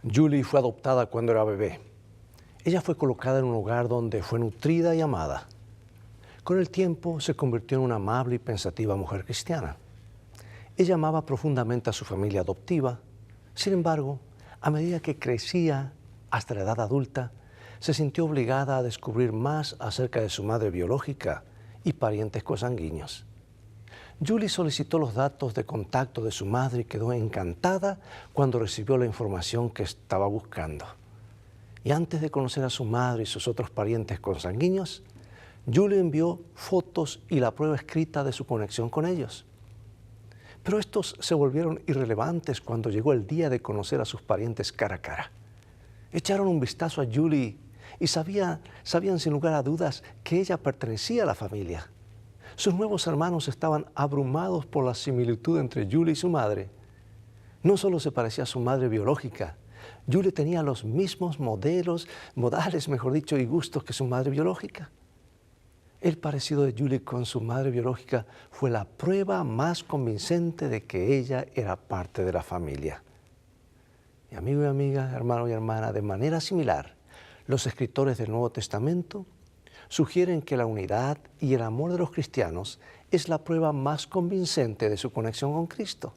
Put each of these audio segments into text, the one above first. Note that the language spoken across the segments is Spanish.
Julie fue adoptada cuando era bebé. Ella fue colocada en un hogar donde fue nutrida y amada. Con el tiempo se convirtió en una amable y pensativa mujer cristiana. Ella amaba profundamente a su familia adoptiva. Sin embargo, a medida que crecía hasta la edad adulta, se sintió obligada a descubrir más acerca de su madre biológica y parientes consanguíneos. Julie solicitó los datos de contacto de su madre y quedó encantada cuando recibió la información que estaba buscando. Y antes de conocer a su madre y sus otros parientes consanguíneos, Julie envió fotos y la prueba escrita de su conexión con ellos. Pero estos se volvieron irrelevantes cuando llegó el día de conocer a sus parientes cara a cara. Echaron un vistazo a Julie y sabían sin lugar a dudas que ella pertenecía a la familia. Sus nuevos hermanos estaban abrumados por la similitud entre Julie y su madre. No solo se parecía a su madre biológica, Julie tenía los mismos modales, y gustos que su madre biológica. El parecido de Julie con su madre biológica fue la prueba más convincente de que ella era parte de la familia. Y amigo y amiga, hermano y hermana, de manera similar, los escritores del Nuevo Testamento sugieren que la unidad y el amor de los cristianos es la prueba más convincente de su conexión con Cristo.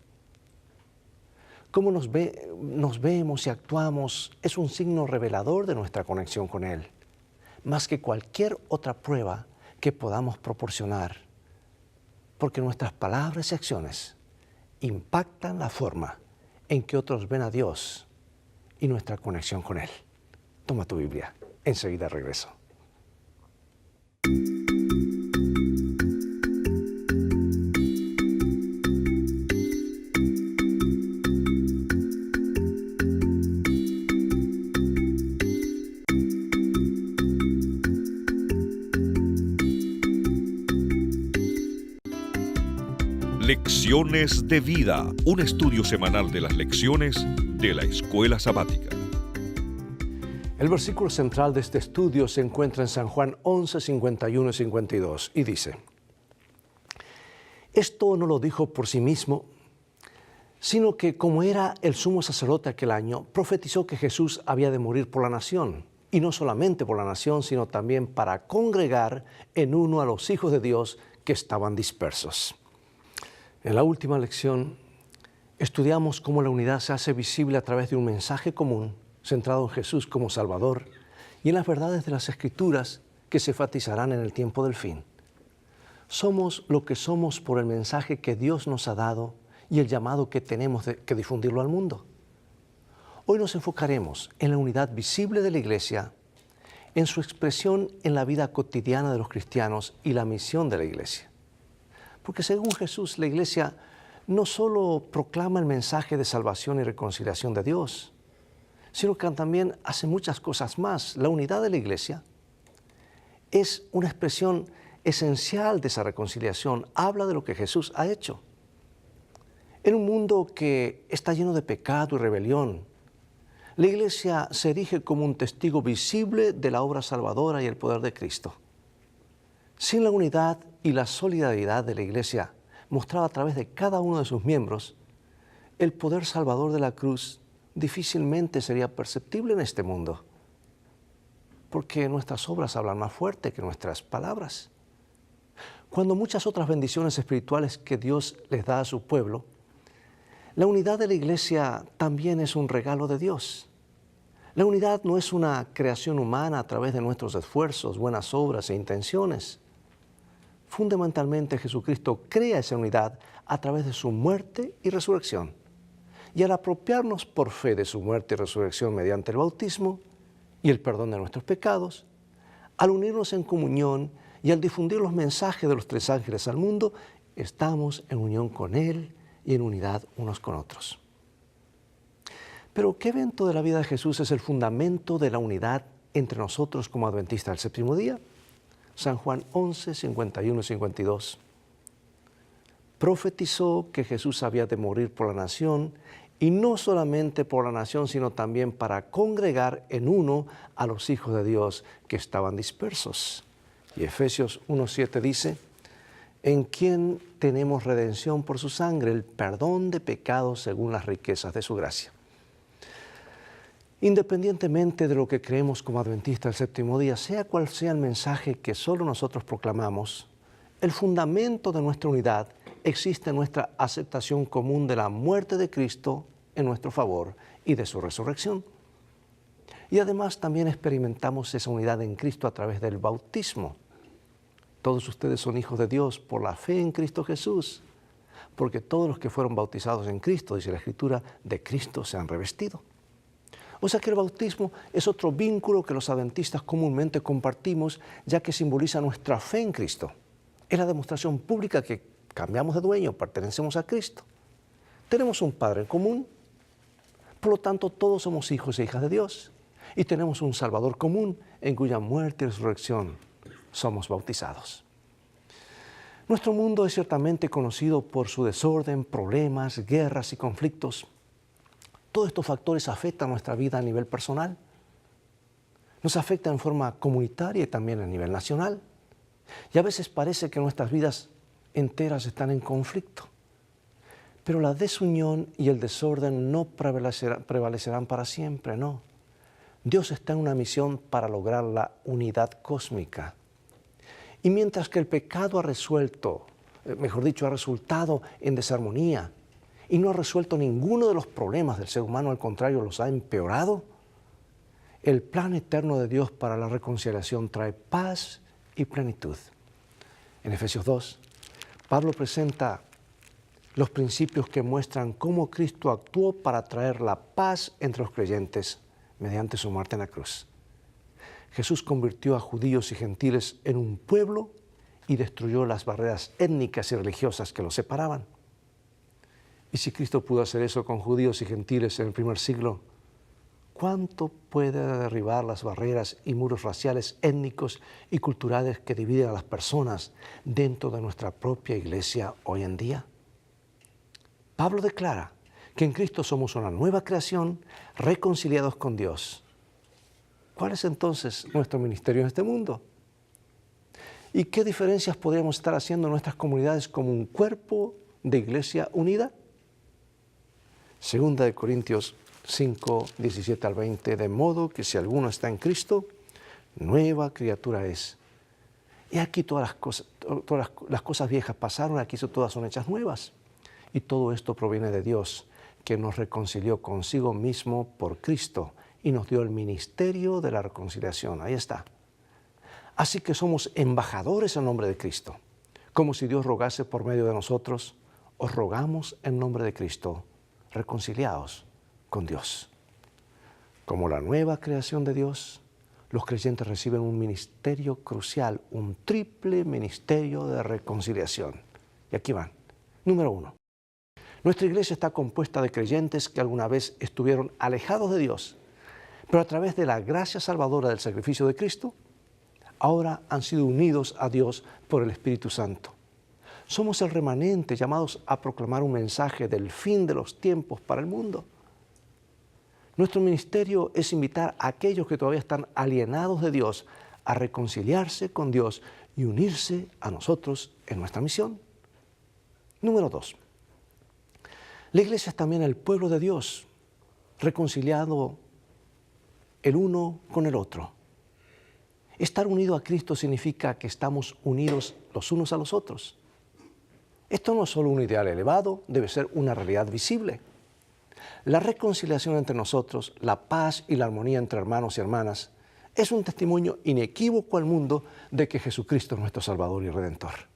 Cómo nos vemos y actuamos es un signo revelador de nuestra conexión con Él, más que cualquier otra prueba que podamos proporcionar, porque nuestras palabras y acciones impactan la forma en que otros ven a Dios y nuestra conexión con Él. Toma tu Biblia, enseguida regreso. Lecciones de Vida, un estudio semanal de las lecciones de la Escuela Sabática. El versículo central de este estudio se encuentra en San Juan 11, 51 y 52 y dice: Esto no lo dijo por sí mismo, sino que como era el sumo sacerdote aquel año, profetizó que Jesús había de morir por la nación, y no solamente por la nación, sino también para congregar en uno a los hijos de Dios que estaban dispersos. En la última lección estudiamos cómo la unidad se hace visible a través de un mensaje común centrado en Jesús como Salvador y en las verdades de las Escrituras que se enfatizarán en el tiempo del fin. Somos lo que somos por el mensaje que Dios nos ha dado y el llamado que tenemos que difundirlo al mundo. Hoy nos enfocaremos en la unidad visible de la Iglesia, en su expresión en la vida cotidiana de los cristianos y la misión de la Iglesia. Porque según Jesús, la Iglesia no solo proclama el mensaje de salvación y reconciliación de Dios, sino que también hace muchas cosas más. La unidad de la Iglesia es una expresión esencial de esa reconciliación. Habla de lo que Jesús ha hecho. En un mundo que está lleno de pecado y rebelión, la Iglesia se erige como un testigo visible de la obra salvadora y el poder de Cristo. Sin la unidad y la solidaridad de la Iglesia mostrada a través de cada uno de sus miembros, el poder salvador de la cruz difícilmente sería perceptible en este mundo, porque nuestras obras hablan más fuerte que nuestras palabras. Cuando muchas otras bendiciones espirituales que Dios les da a su pueblo, la unidad de la Iglesia también es un regalo de Dios. La unidad no es una creación humana a través de nuestros esfuerzos, buenas obras e intenciones. Fundamentalmente, Jesucristo crea esa unidad a través de su muerte y resurrección. Y al apropiarnos por fe de su muerte y resurrección mediante el bautismo y el perdón de nuestros pecados, al unirnos en comunión y al difundir los mensajes de los tres ángeles al mundo, estamos en unión con Él y en unidad unos con otros. Pero, ¿qué evento de la vida de Jesús es el fundamento de la unidad entre nosotros como adventistas del séptimo día? San Juan 11, 51 y 52. Profetizó que Jesús había de morir por la nación, y no solamente por la nación, sino también para congregar en uno a los hijos de Dios que estaban dispersos. Y Efesios 1:7 dice: en quien tenemos redención por su sangre, el perdón de pecados según las riquezas de su gracia. Independientemente de lo que creemos como adventistas del séptimo día, sea cual sea el mensaje que solo nosotros proclamamos, el fundamento de nuestra unidad existe en nuestra aceptación común de la muerte de Cristo en nuestro favor y de su resurrección. Y además también experimentamos esa unidad en Cristo a través del bautismo. Todos ustedes son hijos de Dios por la fe en Cristo Jesús, porque todos los que fueron bautizados en Cristo, dice la Escritura, de Cristo se han revestido. O sea que el bautismo es otro vínculo que los adventistas comúnmente compartimos, ya que simboliza nuestra fe en Cristo. Es la demostración pública que cambiamos de dueño, pertenecemos a Cristo. Tenemos un Padre en común, por lo tanto todos somos hijos e hijas de Dios. Y tenemos un Salvador común en cuya muerte y resurrección somos bautizados. Nuestro mundo es ciertamente conocido por su desorden, problemas, guerras y conflictos. Todos estos factores afectan nuestra vida a nivel personal. Nos afecta en forma comunitaria y también a nivel nacional. Y a veces parece que nuestras vidas enteras están en conflicto. Pero la desunión y el desorden no prevalecerán para siempre, no. Dios está en una misión para lograr la unidad cósmica. Y mientras que el pecado ha resultado en desarmonía y no ha resuelto ninguno de los problemas del ser humano, al contrario, los ha empeorado, el plan eterno de Dios para la reconciliación trae paz y plenitud. En Efesios 2, Pablo presenta los principios que muestran cómo Cristo actuó para traer la paz entre los creyentes mediante su muerte en la cruz. Jesús convirtió a judíos y gentiles en un pueblo y destruyó las barreras étnicas y religiosas que los separaban. Y si Cristo pudo hacer eso con judíos y gentiles en el primer siglo, ¿cuánto puede derribar las barreras y muros raciales, étnicos y culturales que dividen a las personas dentro de nuestra propia iglesia hoy en día? Pablo declara que en Cristo somos una nueva creación, reconciliados con Dios. ¿Cuál es entonces nuestro ministerio en este mundo? ¿Y qué diferencias podríamos estar haciendo en nuestras comunidades como un cuerpo de iglesia unida? Segunda de Corintios 5, 17 al 20, de modo que si alguno está en Cristo, nueva criatura es. Y aquí todas las cosas viejas pasaron, aquí todas son hechas nuevas. Y todo esto proviene de Dios, que nos reconcilió consigo mismo por Cristo y nos dio el ministerio de la reconciliación. Ahí está. Así que somos embajadores en nombre de Cristo. Como si Dios rogase por medio de nosotros, os rogamos en nombre de Cristo, reconciliados con Dios. Como la nueva creación de Dios, los creyentes reciben un ministerio crucial, un triple ministerio de reconciliación. Y aquí van. Número 1. Nuestra iglesia está compuesta de creyentes que alguna vez estuvieron alejados de Dios, pero a través de la gracia salvadora del sacrificio de Cristo, ahora han sido unidos a Dios por el Espíritu Santo. Somos el remanente llamados a proclamar un mensaje del fin de los tiempos para el mundo. Nuestro ministerio es invitar a aquellos que todavía están alienados de Dios a reconciliarse con Dios y unirse a nosotros en nuestra misión. Número 2. La iglesia es también el pueblo de Dios, reconciliado el uno con el otro. Estar unido a Cristo significa que estamos unidos los unos a los otros. Esto no es solo un ideal elevado, debe ser una realidad visible. La reconciliación entre nosotros, la paz y la armonía entre hermanos y hermanas, es un testimonio inequívoco al mundo de que Jesucristo es nuestro Salvador y Redentor.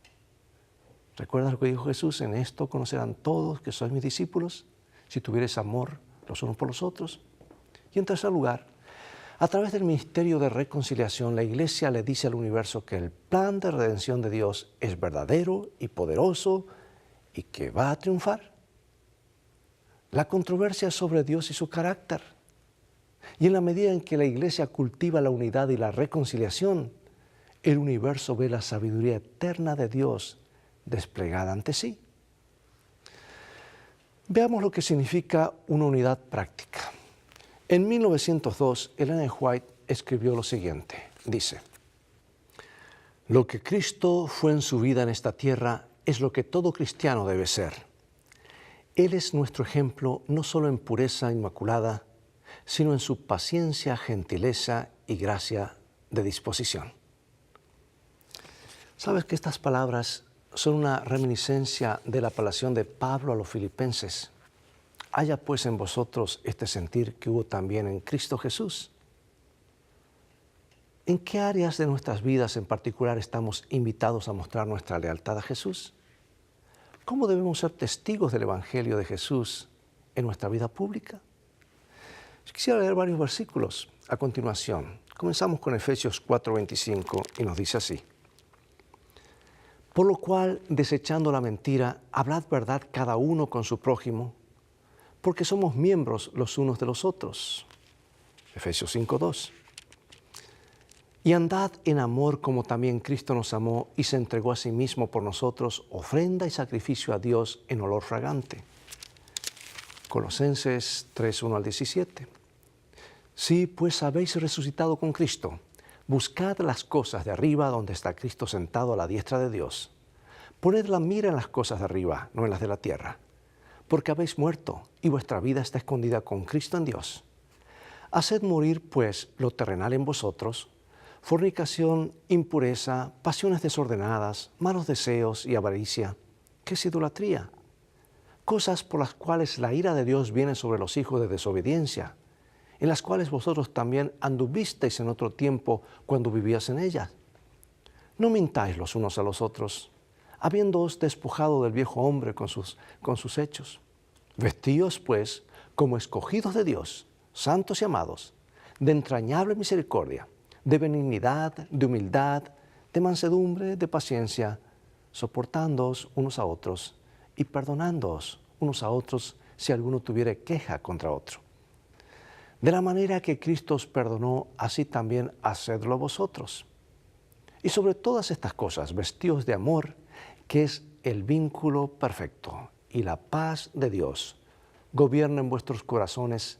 ¿Recuerdas lo que dijo Jesús? En esto conocerán todos que sois mis discípulos, si tuvierais amor los unos por los otros. Y en tercer lugar, a través del ministerio de reconciliación, la Iglesia le dice al universo que el plan de redención de Dios es verdadero y poderoso y que va a triunfar. La controversia es sobre Dios y su carácter. Y en la medida en que la Iglesia cultiva la unidad y la reconciliación, el universo ve la sabiduría eterna de Dios desplegada ante sí. Veamos lo que significa una unidad práctica. En 1902, Ellen G. White escribió lo siguiente, dice: lo que Cristo fue en su vida en esta tierra es lo que todo cristiano debe ser. Él es nuestro ejemplo no solo en pureza inmaculada, sino en su paciencia, gentileza y gracia de disposición. ¿Sabes que estas palabras son una reminiscencia de la apelación de Pablo a los filipenses? Haya pues en vosotros este sentir que hubo también en Cristo Jesús. ¿En qué áreas de nuestras vidas en particular estamos invitados a mostrar nuestra lealtad a Jesús? ¿Cómo debemos ser testigos del Evangelio de Jesús en nuestra vida pública? Quisiera leer varios versículos a continuación. Comenzamos con Efesios 4:25 y nos dice así: Por lo cual, desechando la mentira, hablad verdad cada uno con su prójimo, porque somos miembros los unos de los otros. Efesios 5:2. Y andad en amor como también Cristo nos amó y se entregó a sí mismo por nosotros, ofrenda y sacrificio a Dios en olor fragante. Colosenses 3:1-17. Si pues habéis resucitado con Cristo, buscad las cosas de arriba donde está Cristo sentado a la diestra de Dios. Poned la mira en las cosas de arriba, no en las de la tierra, porque habéis muerto y vuestra vida está escondida con Cristo en Dios. Haced morir pues lo terrenal en vosotros: fornicación, impureza, pasiones desordenadas, malos deseos y avaricia, que es idolatría, cosas por las cuales la ira de Dios viene sobre los hijos de desobediencia, en las cuales vosotros también anduvisteis en otro tiempo cuando vivíais en ellas. No mintáis los unos a los otros, habiéndoos despojado del viejo hombre con sus hechos. Vestíos, pues, como escogidos de Dios, santos y amados, de entrañable misericordia, de benignidad, de humildad, de mansedumbre, de paciencia, soportándoos unos a otros y perdonándoos unos a otros si alguno tuviere queja contra otro. De la manera que Cristo os perdonó, así también hacedlo vosotros. Y sobre todas estas cosas, vestíos de amor, que es el vínculo perfecto, y la paz de Dios gobierna en vuestros corazones,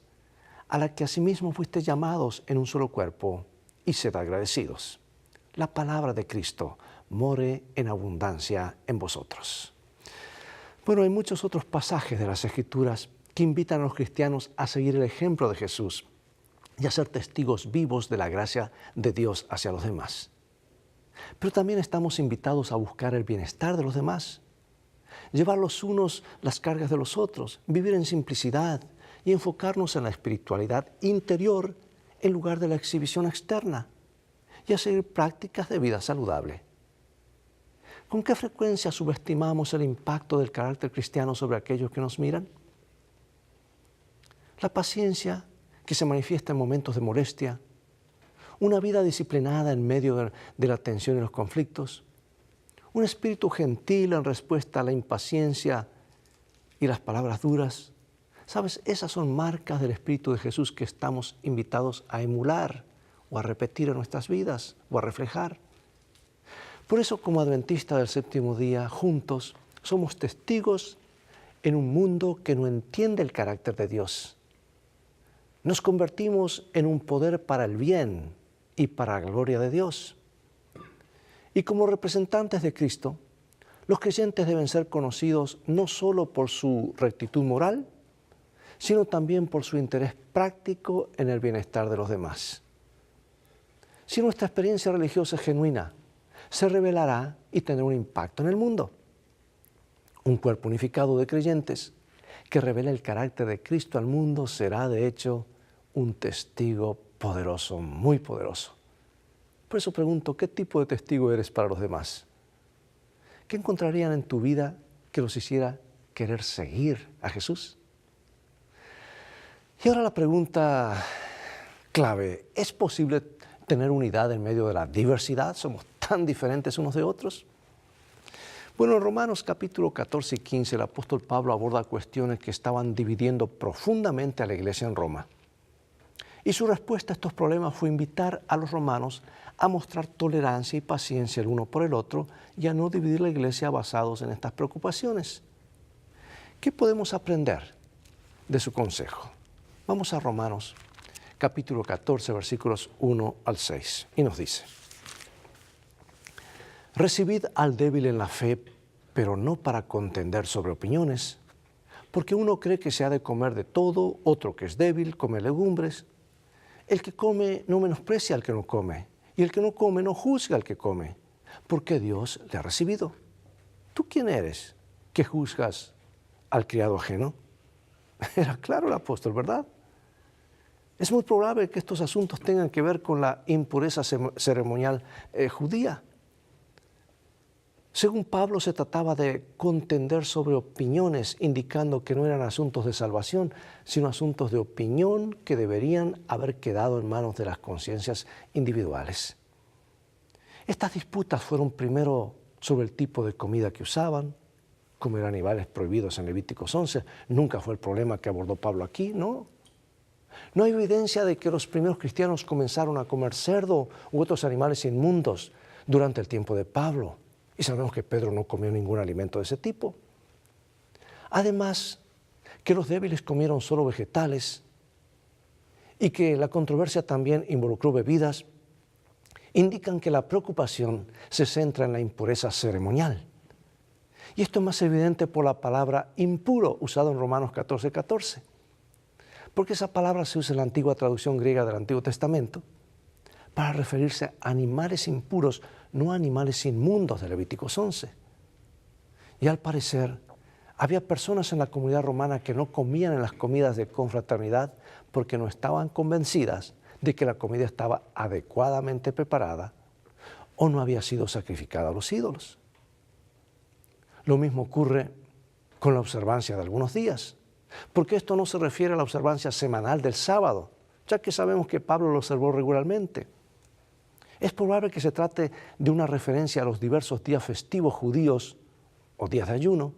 a la que asimismo fuisteis llamados en un solo cuerpo, y sed agradecidos. La palabra de Cristo more en abundancia en vosotros. Bueno, hay muchos otros pasajes de las Escrituras que invitan a los cristianos a seguir el ejemplo de Jesús y a ser testigos vivos de la gracia de Dios hacia los demás. Pero también estamos invitados a buscar el bienestar de los demás, llevar los unos las cargas de los otros, vivir en simplicidad y enfocarnos en la espiritualidad interior en lugar de la exhibición externa, y a seguir prácticas de vida saludable. ¿Con qué frecuencia subestimamos el impacto del carácter cristiano sobre aquellos que nos miran? La paciencia que se manifiesta en momentos de molestia, una vida disciplinada en medio de la tensión y los conflictos, un espíritu gentil en respuesta a la impaciencia y las palabras duras. ¿Sabes? Esas son marcas del Espíritu de Jesús que estamos invitados a emular o a repetir en nuestras vidas o a reflejar. Por eso, como adventistas del séptimo día, juntos somos testigos en un mundo que no entiende el carácter de Dios. Nos convertimos en un poder para el bien y para la gloria de Dios. Y como representantes de Cristo, los creyentes deben ser conocidos no solo por su rectitud moral, sino también por su interés práctico en el bienestar de los demás. Si nuestra experiencia religiosa es genuina, se revelará y tendrá un impacto en el mundo. Un cuerpo unificado de creyentes que revele el carácter de Cristo al mundo será, de hecho, un testigo poderoso, muy poderoso. Por eso pregunto, ¿qué tipo de testigo eres para los demás? ¿Qué encontrarían en tu vida que los hiciera querer seguir a Jesús? Y ahora la pregunta clave: ¿es posible tener unidad en medio de la diversidad? ¿Somos tan diferentes unos de otros? Bueno, en Romanos capítulo 14 y 15 el apóstol Pablo aborda cuestiones que estaban dividiendo profundamente a la iglesia en Roma. Y su respuesta a estos problemas fue invitar a los romanos a mostrar tolerancia y paciencia el uno por el otro y a no dividir la iglesia basados en estas preocupaciones. ¿Qué podemos aprender de su consejo? Vamos a Romanos capítulo 14, versículos 1 al 6, y nos dice: Recibid al débil en la fe, pero no para contender sobre opiniones, Porque uno cree que se ha de comer de todo, otro que es débil come legumbres. El que come no menosprecia al que no come, y el que no come no juzga al que come, porque Dios le ha recibido. ¿Tú quién eres que juzgas al criado ajeno? Era claro el apóstol, ¿verdad? Es muy probable que estos asuntos tengan que ver con la impureza ceremonial judía. Según Pablo, se trataba de contender sobre opiniones, indicando que no eran asuntos de salvación, sino asuntos de opinión que deberían haber quedado en manos de las conciencias individuales. Estas disputas fueron primero sobre el tipo de comida que usaban, comer animales prohibidos en Levíticos 11. Nunca fue el problema que abordó Pablo aquí, ¿no? No hay evidencia de que los primeros cristianos comenzaron a comer cerdo u otros animales inmundos durante el tiempo de Pablo. Y sabemos que Pedro no comió ningún alimento de ese tipo. Además, que los débiles comieron solo vegetales y que la controversia también involucró bebidas, indican que la preocupación se centra en la impureza ceremonial. Y esto es más evidente por la palabra impuro usada en Romanos 14:14. Porque esa palabra se usa en la antigua traducción griega del Antiguo Testamento para referirse a animales impuros, no a animales inmundos de Levíticos 11. Y al parecer, había personas en la comunidad romana que no comían en las comidas de confraternidad porque no estaban convencidas de que la comida estaba adecuadamente preparada o no había sido sacrificada a los ídolos. Lo mismo ocurre con la observancia de algunos días, porque esto no se refiere a la observancia semanal del sábado, ya que sabemos que Pablo lo observó regularmente. Es probable que se trate de una referencia a los diversos días festivos judíos o días de ayuno.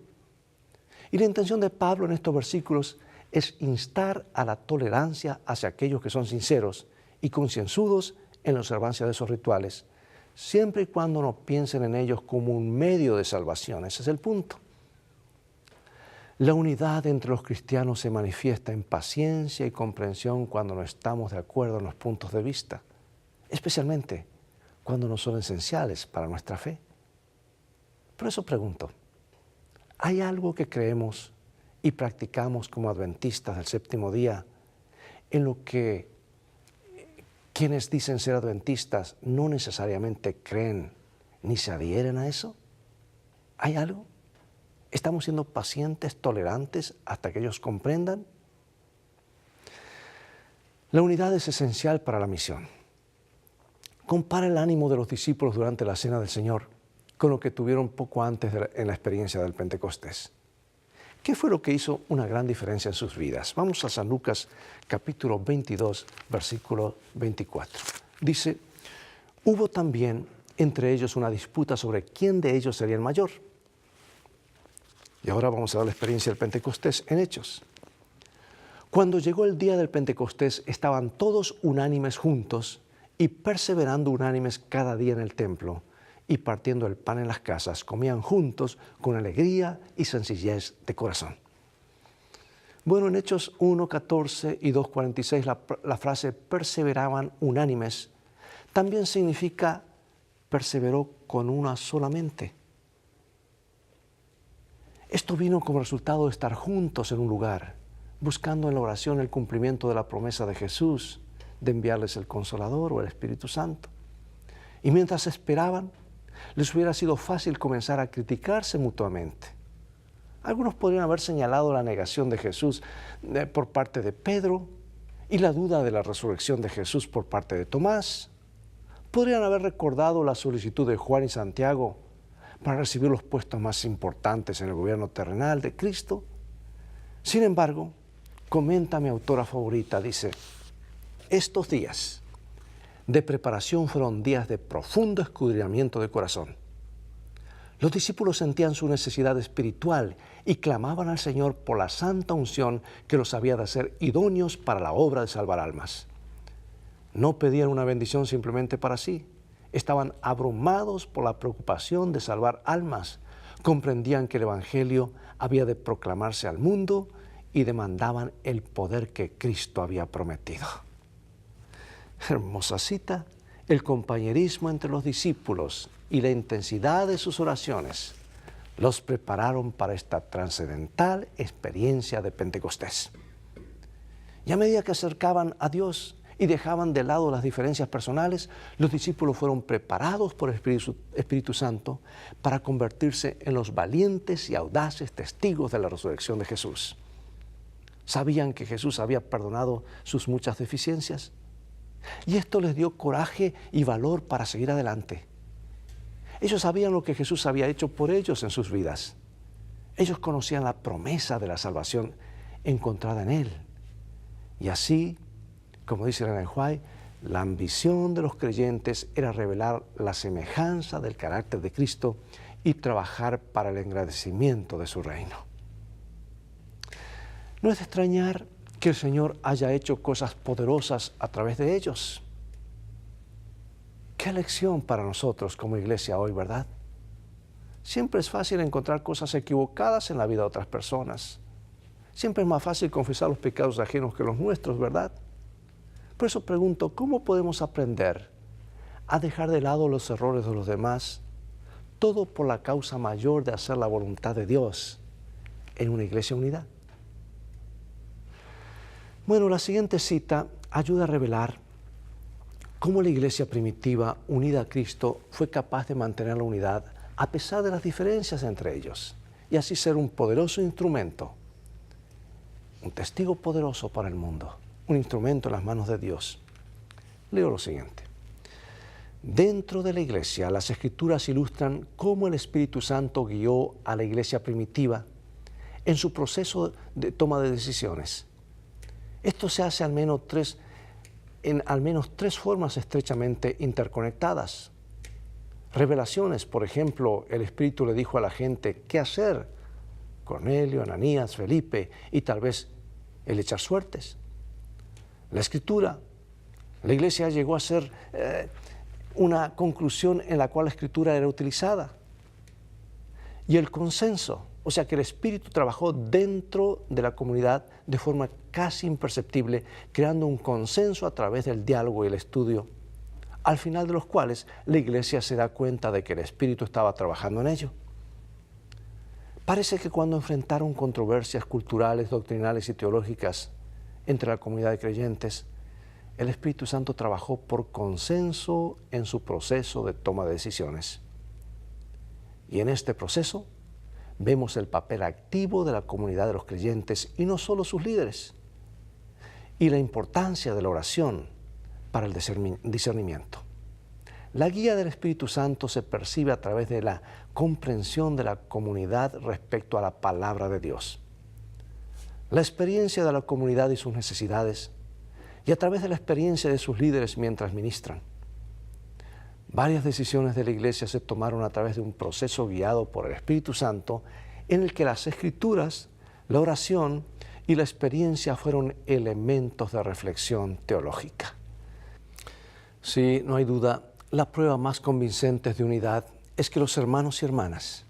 Y la intención de Pablo en estos versículos es instar a la tolerancia hacia aquellos que son sinceros y concienzudos en la observancia de esos rituales, siempre y cuando no piensen en ellos como un medio de salvación. Ese es el punto. La unidad entre los cristianos se manifiesta en paciencia y comprensión cuando no estamos de acuerdo en los puntos de vista, especialmente cuando no son esenciales para nuestra fe. Por eso pregunto, ¿hay algo que creemos y practicamos como adventistas del séptimo día en lo que quienes dicen ser adventistas no necesariamente creen ni se adhieren a eso? ¿Hay algo? ¿Estamos siendo pacientes, tolerantes hasta que ellos comprendan? La unidad es esencial para la misión. Compara el ánimo de los discípulos durante la Cena del Señor con lo que tuvieron poco antes en la experiencia del Pentecostés. ¿Qué fue lo que hizo una gran diferencia en sus vidas? Vamos a San Lucas capítulo 22, versículo 24. Dice, hubo también entre ellos una disputa sobre quién de ellos sería el mayor. Y ahora vamos a ver la experiencia del Pentecostés en Hechos. Cuando llegó el día del Pentecostés, estaban todos unánimes juntos y perseverando unánimes cada día en el templo y partiendo el pan en las casas, comían juntos con alegría y sencillez de corazón. Bueno, en Hechos 1:14 y 2:46 la frase perseveraban unánimes también significa perseveró con una sola mente. Esto vino como resultado de estar juntos en un lugar, buscando en la oración el cumplimiento de la promesa de Jesús de enviarles el Consolador o el Espíritu Santo. Y mientras esperaban, les hubiera sido fácil comenzar a criticarse mutuamente. Algunos podrían haber señalado la negación de Jesús por parte de Pedro y la duda de la resurrección de Jesús por parte de Tomás. Podrían haber recordado la solicitud de Juan y Santiago para recibir los puestos más importantes en el gobierno terrenal de Cristo. Sin embargo, comenta mi autora favorita, dice, estos días de preparación fueron días de profundo escudriñamiento de corazón. Los discípulos sentían su necesidad espiritual y clamaban al Señor por la santa unción que los había de hacer idóneos para la obra de salvar almas. No pedían una bendición simplemente para sí. Estaban abrumados por la preocupación de salvar almas. Comprendían que el Evangelio había de proclamarse al mundo y demandaban el poder que Cristo había prometido. Hermosa cita, el compañerismo entre los discípulos y la intensidad de sus oraciones Los prepararon para esta trascendental experiencia de Pentecostés. Y a medida que acercaban a Dios y dejaban de lado las diferencias personales, los discípulos fueron preparados por el Espíritu Santo para convertirse en los valientes y audaces testigos de la resurrección de Jesús. Sabían que Jesús había perdonado sus muchas deficiencias y esto les dio coraje y valor para seguir adelante. Ellos sabían lo que Jesús había hecho por ellos en sus vidas. Ellos conocían la promesa de la salvación encontrada en Él. Y así, como dice Ellen White, la ambición de los creyentes era revelar la semejanza del carácter de Cristo y trabajar para el engrandecimiento de su reino. No es de extrañar que el Señor haya hecho cosas poderosas a través de ellos. Qué lección para nosotros como iglesia hoy, ¿verdad? Siempre es fácil encontrar cosas equivocadas en la vida de otras personas. Siempre es más fácil confesar los pecados ajenos que los nuestros, ¿verdad? Por eso pregunto, ¿cómo podemos aprender a dejar de lado los errores de los demás? Todo por la causa mayor de hacer la voluntad de Dios en una iglesia unida. Bueno, la siguiente cita ayuda a revelar cómo la iglesia primitiva, unida a Cristo, fue capaz de mantener la unidad a pesar de las diferencias entre ellos y así ser un poderoso instrumento, un testigo poderoso para el mundo, un instrumento en las manos de Dios. Leo lo siguiente. Dentro de la iglesia, las Escrituras ilustran cómo el Espíritu Santo guió a la iglesia primitiva en su proceso de toma de decisiones. Esto se hace en al menos tres formas estrechamente interconectadas. Revelaciones, por ejemplo, el Espíritu le dijo a la gente qué hacer. Cornelio, Ananías, Felipe y tal vez el echar suertes. La Escritura, la iglesia llegó a ser una conclusión en la cual la Escritura era utilizada. Y el consenso, o sea que el Espíritu trabajó dentro de la comunidad de forma casi imperceptible, creando un consenso a través del diálogo y el estudio, al final de los cuales la iglesia se da cuenta de que el Espíritu estaba trabajando en ello. Parece que cuando enfrentaron controversias culturales, doctrinales y teológicas entre la comunidad de creyentes, el Espíritu Santo trabajó por consenso en su proceso de toma de decisiones. Y en este proceso vemos el papel activo de la comunidad de los creyentes y no solo sus líderes, y la importancia de la oración para el discernimiento. La guía del Espíritu Santo se percibe a través de la comprensión de la comunidad respecto a la palabra de Dios, la experiencia de la comunidad y sus necesidades, y a través de la experiencia de sus líderes mientras ministran. Varias decisiones de la iglesia se tomaron a través de un proceso guiado por el Espíritu Santo en el que las Escrituras, la oración y la experiencia fueron elementos de reflexión teológica. Sí, no hay duda, la prueba más convincente de unidad es que los hermanos y hermanas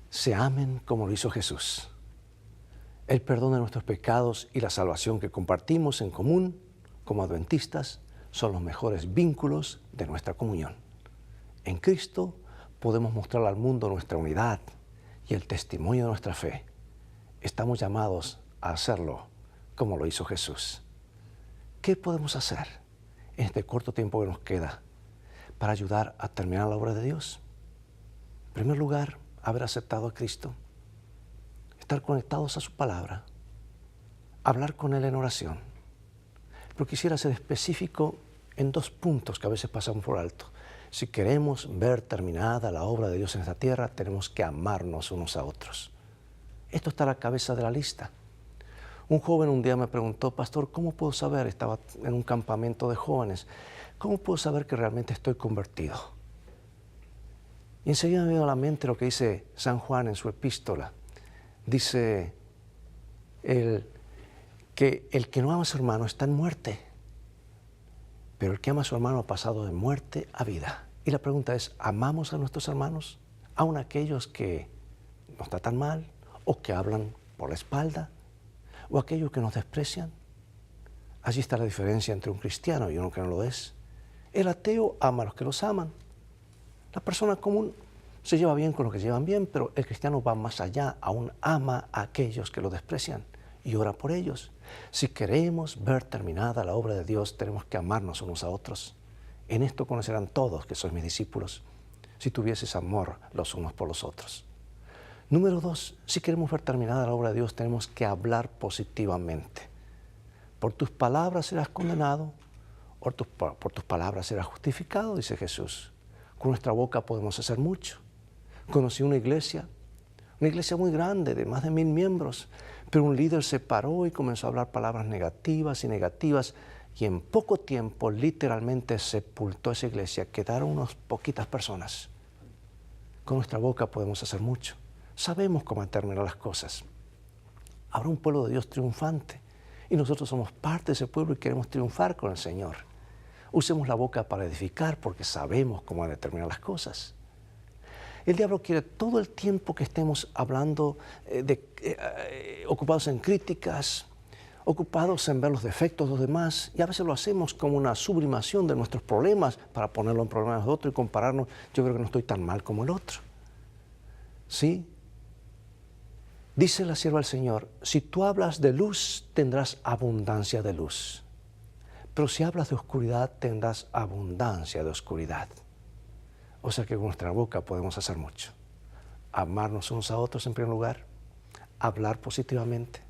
se amen como lo hizo Jesús. El perdón de nuestros pecados y la salvación que compartimos en común como adventistas son los mejores vínculos de nuestra comunión. En Cristo podemos mostrar al mundo nuestra unidad y el testimonio de nuestra fe. Estamos llamados a hacerlo como lo hizo Jesús. ¿Qué podemos hacer en este corto tiempo que nos queda para ayudar a terminar la obra de Dios? En primer lugar, haber aceptado a Cristo, estar conectados a su palabra, hablar con Él en oración. Pero quisiera ser específico en dos puntos que a veces pasamos por alto. Si queremos ver terminada la obra de Dios en esta tierra, tenemos que amarnos unos a otros. Esto está a la cabeza de la lista. Un joven un día me preguntó, pastor, ¿cómo puedo saber? Estaba en un campamento de jóvenes. ¿Cómo puedo saber que realmente estoy convertido? Y enseguida me vino a la mente lo que dice San Juan en su epístola. Dice que el que no ama a su hermano está en muerte, pero el que ama a su hermano ha pasado de muerte a vida. Y la pregunta es, ¿amamos a nuestros hermanos? Aun aquellos que nos tratan mal o que hablan por la espalda o aquellos que nos desprecian. Allí está la diferencia entre un cristiano y uno que no lo es. El ateo ama a los que los aman. La persona común se lleva bien con los que llevan bien, pero el cristiano va más allá, aún ama a aquellos que lo desprecian y ora por ellos. Si queremos ver terminada la obra de Dios, tenemos que amarnos unos a otros. En esto conocerán todos que sois mis discípulos, si tuvieses amor los unos por los otros. Número 2, si queremos ver terminada la obra de Dios, tenemos que hablar positivamente. Por tus palabras serás condenado, por tus palabras serás justificado, dice Jesús. Con nuestra boca podemos hacer mucho. Conocí una iglesia muy grande, de más de 1000 miembros, pero un líder se paró y comenzó a hablar palabras negativas y en poco tiempo literalmente sepultó esa iglesia. Quedaron unas poquitas personas. Con nuestra boca podemos hacer mucho. Sabemos cómo terminar las cosas. Habrá un pueblo de Dios triunfante y nosotros somos parte de ese pueblo y queremos triunfar con el Señor. Usemos la boca para edificar porque sabemos cómo determinar las cosas. El diablo quiere todo el tiempo que estemos hablando, ocupados en críticas, ocupados en ver los defectos de los demás, y a veces lo hacemos como una sublimación de nuestros problemas para ponerlo en problemas de otro y compararnos. Yo creo que no estoy tan mal como el otro. ¿Sí? Dice la sierva del Señor, si tú hablas de luz, tendrás abundancia de luz. Pero si hablas de oscuridad, tendrás abundancia de oscuridad. O sea que con nuestra boca podemos hacer mucho. Amarnos unos a otros en primer lugar, hablar positivamente.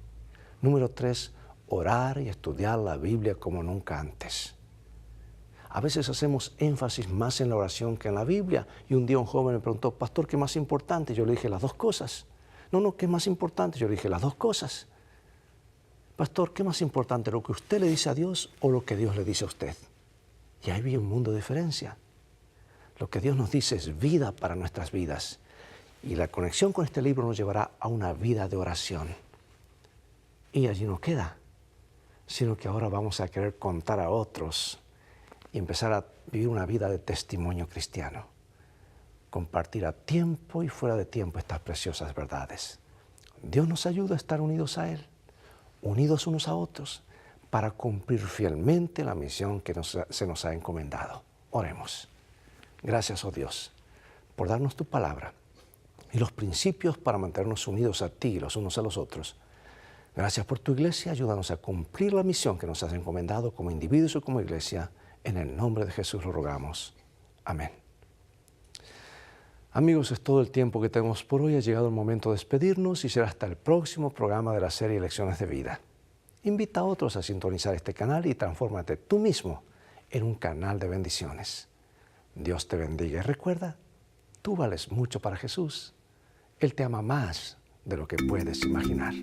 Número 3, orar y estudiar la Biblia como nunca antes. A veces hacemos énfasis más en la oración que en la Biblia. Y un día un joven me preguntó, pastor, ¿qué es más importante? Yo le dije las dos cosas. No, ¿qué es más importante? Yo le dije las dos cosas. Pastor, ¿qué es más importante? ¿Lo que usted le dice a Dios o lo que Dios le dice a usted? Y ahí había un mundo de diferencia. Lo que Dios nos dice es vida para nuestras vidas. Y la conexión con este libro nos llevará a una vida de oración. Y allí no queda, sino que ahora vamos a querer contar a otros y empezar a vivir una vida de testimonio cristiano. Compartir a tiempo y fuera de tiempo estas preciosas verdades. Dios nos ayuda a estar unidos a Él, unidos unos a otros, para cumplir fielmente la misión que se nos ha encomendado. Oremos. Gracias, oh Dios, por darnos tu palabra y los principios para mantenernos unidos a ti los unos a los otros. Gracias por tu iglesia, ayúdanos a cumplir la misión que nos has encomendado como individuos o como iglesia. En el nombre de Jesús lo rogamos. Amén. Amigos, es todo el tiempo que tenemos por hoy. Ha llegado el momento de despedirnos y será hasta el próximo programa de la serie Lecciones de Vida. Invita a otros a sintonizar este canal y transfórmate tú mismo en un canal de bendiciones. Dios te bendiga y recuerda, tú vales mucho para Jesús. Él te ama más de lo que puedes imaginar.